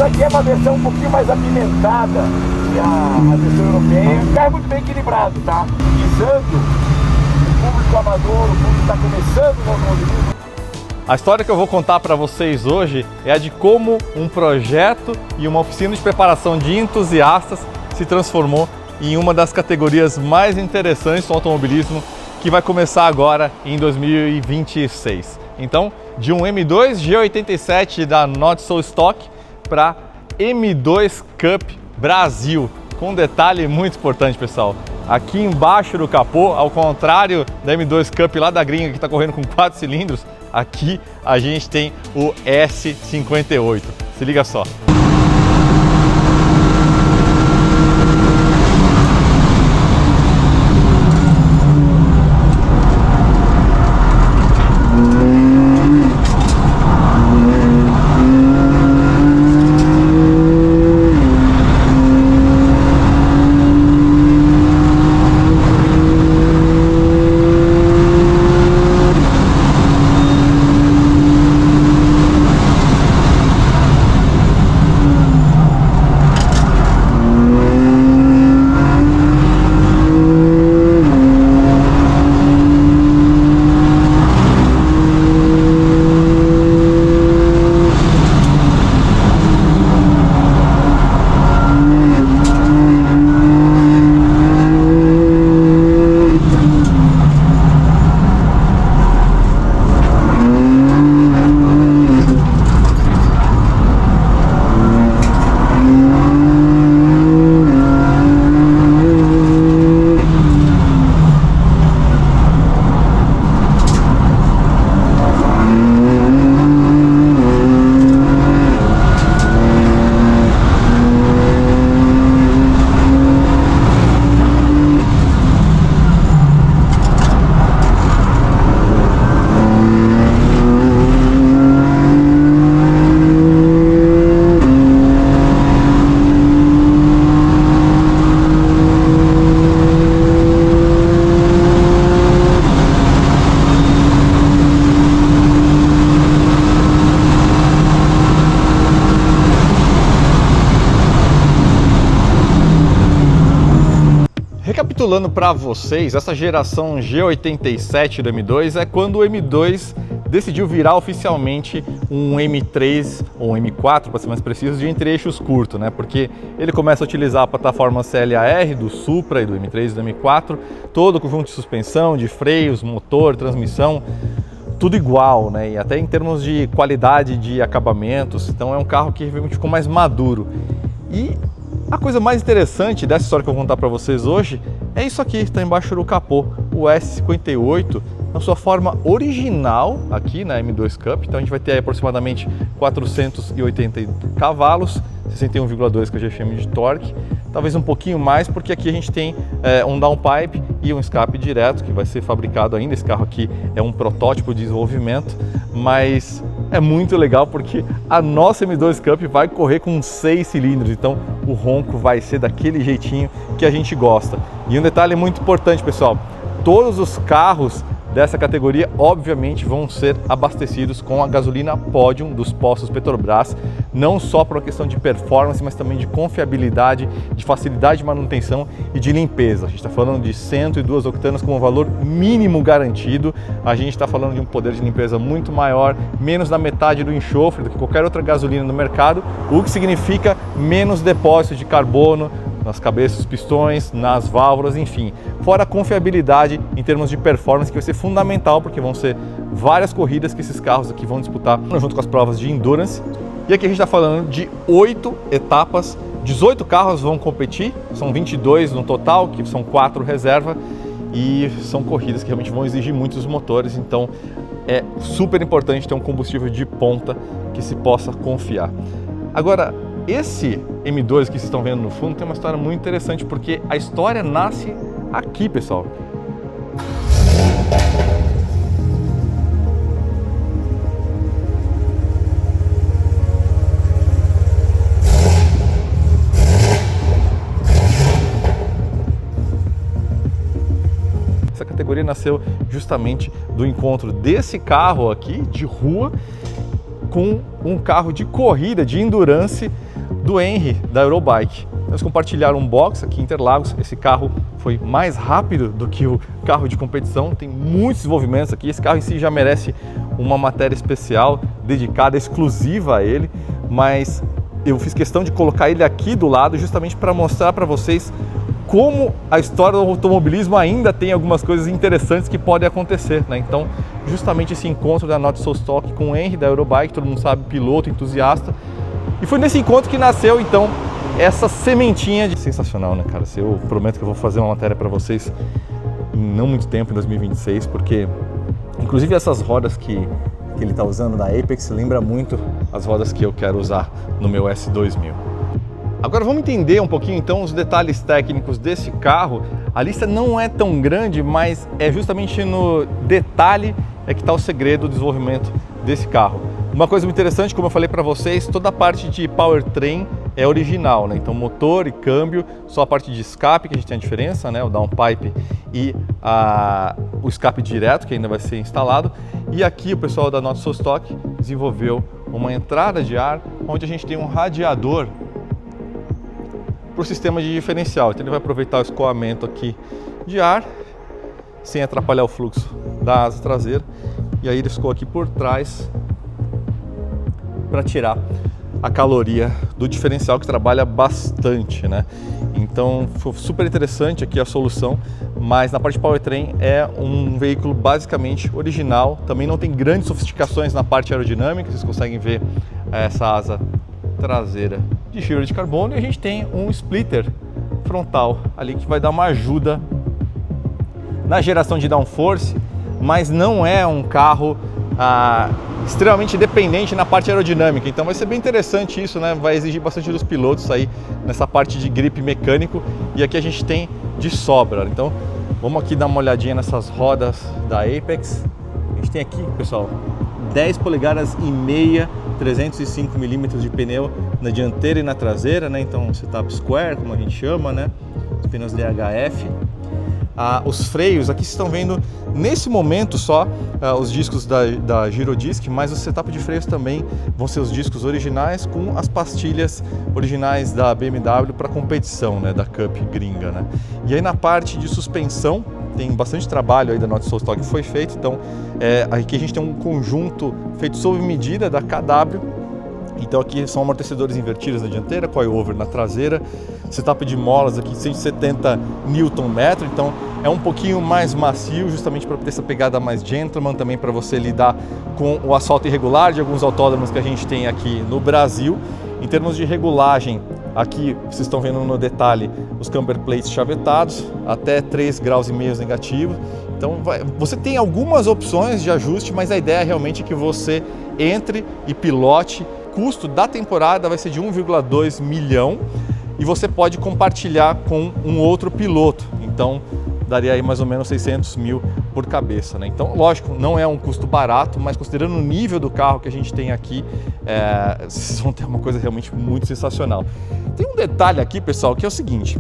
Isso aqui é uma versão um pouquinho mais apimentada que a versão europeia. O carro é muito bem equilibrado, tá? Visando o público amador, o público está começando no automobilismo. A história que eu vou contar para vocês hoje é a de como um projeto e uma oficina de preparação de entusiastas se transformou em uma das categorias mais interessantes do automobilismo, que vai começar agora em 2026. Então, de um M2 G87 da Not So Stock para M2 Cup Brasil, com um detalhe muito importante, pessoal. Aqui embaixo do capô, ao contrário da M2 Cup lá da gringa que está correndo com 4 cilindros, aqui a gente tem o S58. Se liga só. Recapitulando para vocês, essa geração G87 do M2 é quando o M2 decidiu virar oficialmente um M3 ou um M4, para ser mais preciso, de entre-eixos curto, né? Porque ele começa a utilizar a plataforma CLAR do Supra e do M3 e do M4, todo o conjunto de suspensão, de freios, motor, transmissão, tudo igual, né? E até em termos de qualidade de acabamentos, então é um carro que realmente ficou mais maduro. E a coisa mais interessante dessa história que eu vou contar para vocês hoje é isso aqui, que está embaixo do capô, o S58, na sua forma original aqui na M2 Cup. Então a gente vai ter aí aproximadamente 480 cavalos, 61,2 kgfm de torque, talvez um pouquinho mais, porque aqui a gente tem um downpipe e um escape direto, que vai ser fabricado ainda. Esse carro aqui é um protótipo de desenvolvimento, mas é muito legal porque a nossa M2 Cup vai correr com 6 cilindros, então o ronco vai ser daquele jeitinho que a gente gosta. E um detalhe muito importante, pessoal, todos os carros dessa categoria obviamente vão ser abastecidos com a gasolina Podium dos postos Petrobras, não só por uma questão de performance, mas também de confiabilidade, de facilidade de manutenção e de limpeza. A gente está falando de 102 octanas com um valor mínimo garantido, a gente está falando de um poder de limpeza muito maior, menos da metade do enxofre do que qualquer outra gasolina no mercado, o que significa menos depósito de carbono nas cabeças dos pistões, nas válvulas, enfim. Fora a confiabilidade em termos de performance, que vai ser fundamental, porque vão ser várias corridas que esses carros aqui vão disputar junto com as provas de endurance. E aqui a gente está falando de 8 etapas, 18 carros vão competir, são 22 no total, que são 4 reserva, e são corridas que realmente vão exigir muito dos motores, então é super importante ter um combustível de ponta que se possa confiar. Agora, esse M2 que vocês estão vendo no fundo tem uma história muito interessante, porque a história nasce aqui, pessoal. Essa categoria nasceu justamente do encontro desse carro aqui de rua com um carro de corrida, de endurance do Henry da Eurobike. Nós compartilharam um box aqui em Interlagos. Esse carro foi mais rápido do que o carro de competição, tem muitos desenvolvimentos aqui. Esse carro em si já merece uma matéria especial, dedicada, exclusiva a ele, mas eu fiz questão de colocar ele aqui do lado justamente para mostrar para vocês como a história do automobilismo ainda tem algumas coisas interessantes que podem acontecer, né? Então, justamente esse encontro da Not So Stock com o Henry da Eurobike, todo mundo sabe, piloto, entusiasta, e foi nesse encontro que nasceu, então, essa sementinha de... Sensacional, né, cara? Eu prometo que eu vou fazer uma matéria para vocês em não muito tempo, em 2026, porque, inclusive, essas rodas que ele está usando na Apex lembra muito as rodas que eu quero usar no meu S2000. Agora vamos entender um pouquinho então os detalhes técnicos desse carro. A lista não é tão grande, mas é justamente no detalhe que está o segredo do desenvolvimento desse carro. Uma coisa muito interessante, como eu falei para vocês, toda a parte de powertrain é original, né? Então motor e câmbio, só a parte de escape que a gente tem a diferença, né? O downpipe e o escape direto que ainda vai ser instalado. E aqui o pessoal da Not So Stock desenvolveu uma entrada de ar onde a gente tem um radiador para o sistema de diferencial. Então ele vai aproveitar o escoamento aqui de ar sem atrapalhar o fluxo da asa traseira, e aí ele ficou aqui por trás para tirar a caloria do diferencial, que trabalha bastante, né? Então foi super interessante aqui a solução, mas na parte de powertrain é um veículo basicamente original. Também não tem grandes sofisticações na parte aerodinâmica, vocês conseguem ver essa asa traseira de fibra de carbono, e a gente tem um splitter frontal ali que vai dar uma ajuda na geração de downforce, mas não é um carro extremamente dependente na parte aerodinâmica. Então vai ser bem interessante isso, né? Vai exigir bastante dos pilotos aí nessa parte de grip mecânico, e aqui a gente tem de sobra. Então vamos aqui dar uma olhadinha nessas rodas da Apex. A gente tem aqui, pessoal, 10 polegadas e meia, 305 milímetros de pneu na dianteira e na traseira, né? Então setup square, como a gente chama, né? Os pneus DHF. Os freios, aqui vocês estão vendo nesse momento só os discos da Girodisc, mas o setup de freios também vão ser os discos originais com as pastilhas originais da BMW para competição, né? Da Cup gringa, né? E aí na parte de suspensão tem bastante trabalho aí da Not So Stock que foi feito. Então aqui a gente tem um conjunto feito sob medida da KW. Então aqui são amortecedores invertidos na dianteira, coilover na traseira, setup de molas aqui 170 Nm, então é um pouquinho mais macio, justamente para ter essa pegada mais gentleman, também para você lidar com o asfalto irregular de alguns autódromos que a gente tem aqui no Brasil. Em termos de regulagem, aqui vocês estão vendo no detalhe os camber plates chavetados, até 3,5 graus negativo. Então você tem algumas opções de ajuste, mas a ideia realmente é que você entre e pilote. O custo da temporada vai ser de 1,2 milhão e você pode compartilhar com um outro piloto. Então daria aí mais ou menos 600 mil por cabeça, né? Então, lógico, não é um custo barato, mas considerando o nível do carro que a gente tem aqui, vocês vão ter uma coisa realmente muito sensacional. Tem um detalhe aqui, pessoal, que é o seguinte: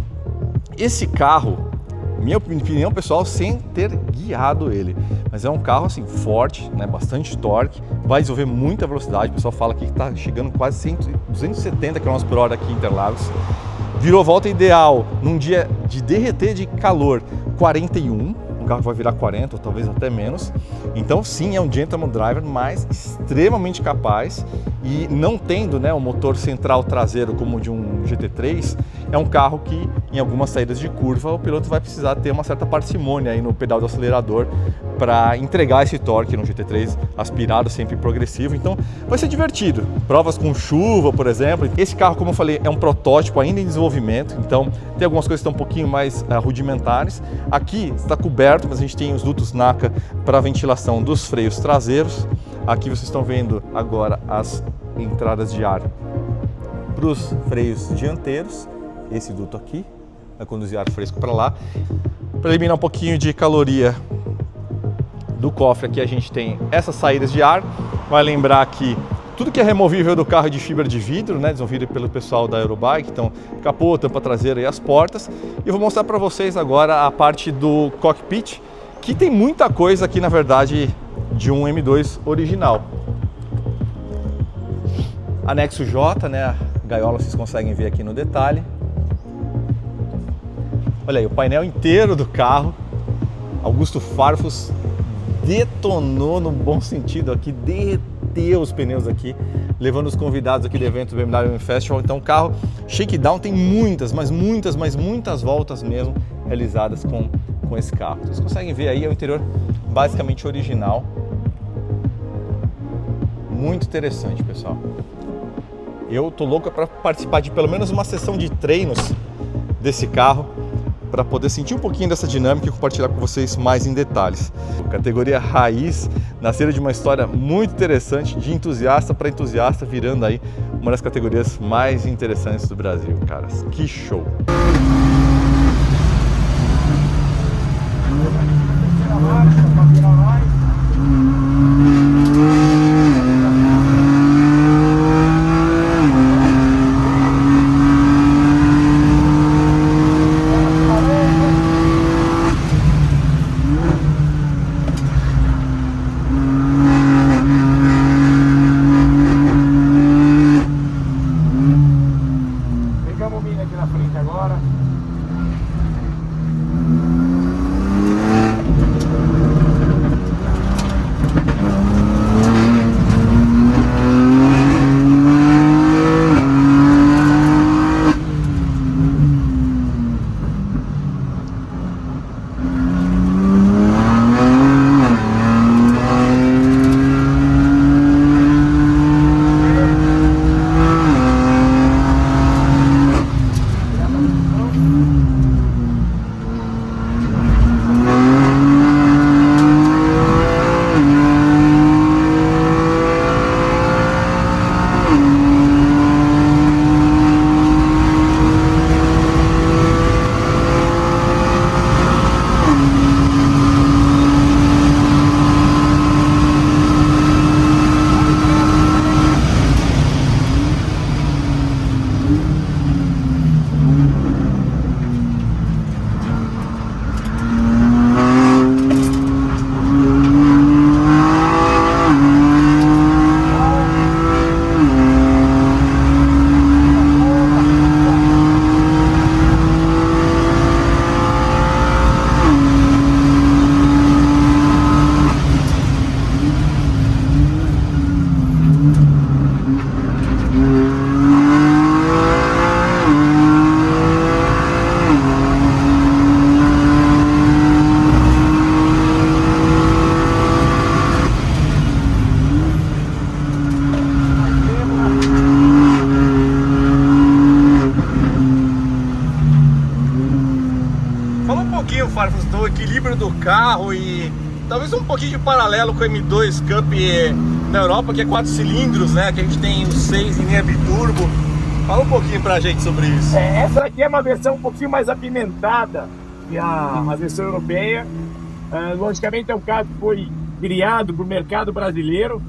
esse carro, minha opinião pessoal, sem ter guiado ele, mas é um carro assim forte, né, bastante torque, vai desenvolver muita velocidade. O pessoal fala aqui que está chegando quase 270 km por hora aqui em Interlagos. Virou volta ideal num dia de derreter de calor 41, o carro vai virar 40 ou talvez até menos. Então sim, é um gentleman driver, mas extremamente capaz, e não tendo, né, um motor central traseiro como o de um GT3, é um carro que em algumas saídas de curva o piloto vai precisar ter uma certa parcimônia aí no pedal do acelerador para entregar esse torque no GT3 aspirado, sempre progressivo. Então vai ser divertido. Provas com chuva, por exemplo. Esse carro, como eu falei, é um protótipo ainda em desenvolvimento, então tem algumas coisas que estão um pouquinho mais rudimentares. Aqui está coberto, mas a gente tem os dutos NACA para ventilação dos freios traseiros. Aqui vocês estão vendo agora as entradas de ar para os freios dianteiros. Esse duto aqui vai conduzir ar fresco para lá. Para eliminar um pouquinho de caloria do cofre, aqui a gente tem essas saídas de ar. Vai lembrar que tudo que é removível do carro é de fibra de vidro, né, desenvolvido pelo pessoal da Eurobike. Então, capô, tampa traseira e as portas. E eu vou mostrar para vocês agora a parte do cockpit, que tem muita coisa aqui, na verdade, de um M2 original. Anexo J, né? A gaiola vocês conseguem ver aqui no detalhe. Olha aí, o painel inteiro do carro. Augusto Farfus detonou no bom sentido aqui, derreteu os pneus aqui, levando os convidados aqui do evento BMW Festival. Então o carro shakedown tem muitas voltas mesmo realizadas com esse carro. Vocês conseguem ver aí, é o interior basicamente original. Muito interessante, pessoal. Eu tô louco para participar de pelo menos uma sessão de treinos desse carro, para poder sentir um pouquinho dessa dinâmica e compartilhar com vocês mais em detalhes. Categoria Raiz, nasceu de uma história muito interessante, de entusiasta para entusiasta, virando aí uma das categorias mais interessantes do Brasil, caras. Que show! Do equilíbrio do carro e talvez um pouquinho de paralelo com o M2 Cup na Europa, que é 4 cilindros, né? Que a gente tem os 6 em linha biturbo. Fala um pouquinho pra gente sobre isso. Essa aqui é uma versão um pouquinho mais apimentada que a versão europeia. Logicamente é um carro que foi criado para o mercado brasileiro.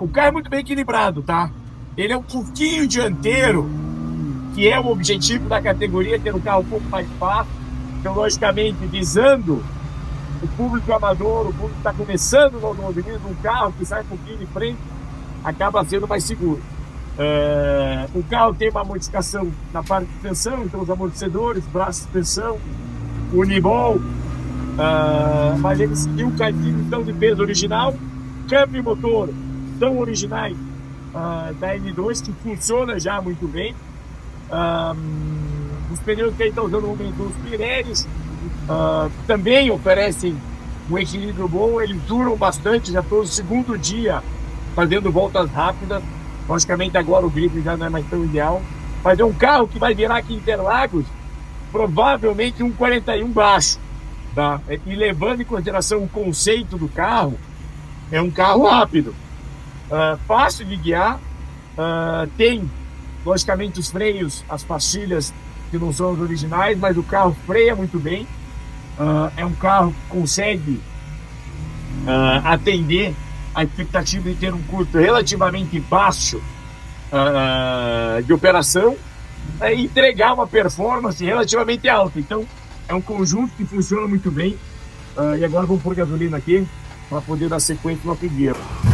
O carro é muito bem equilibrado, tá? Ele é um pouquinho dianteiro, que é o objetivo da categoria, ter um carro um pouco mais fácil. Então, logicamente, visando o público amador, o público que está começando no automobilismo, um carro que sai um pouquinho de frente, acaba sendo mais seguro. O carro tem uma modificação na parte de suspensão, então os amortecedores, braço de suspensão, unibol, mas ele seguiu o cartão de peso original, câmbio e motor são originais da M2, que funciona já muito bem. Os pneus que ele está usando no momento, os Pirellis, também oferecem um equilíbrio bom, eles duram bastante, já estou no segundo dia fazendo voltas rápidas. Logicamente agora o grip já não é mais tão ideal, mas é um carro que vai virar aqui em Interlagos provavelmente um 41 baixo, tá? E levando em consideração o conceito do carro, é um carro rápido, fácil de guiar, tem logicamente os freios, as pastilhas que não são os originais, mas o carro freia muito bem. É um carro que consegue atender a expectativa de ter um custo relativamente baixo de operação e entregar uma performance relativamente alta. Então é um conjunto que funciona muito bem. E agora vamos pôr gasolina aqui para poder dar sequência no upgrade.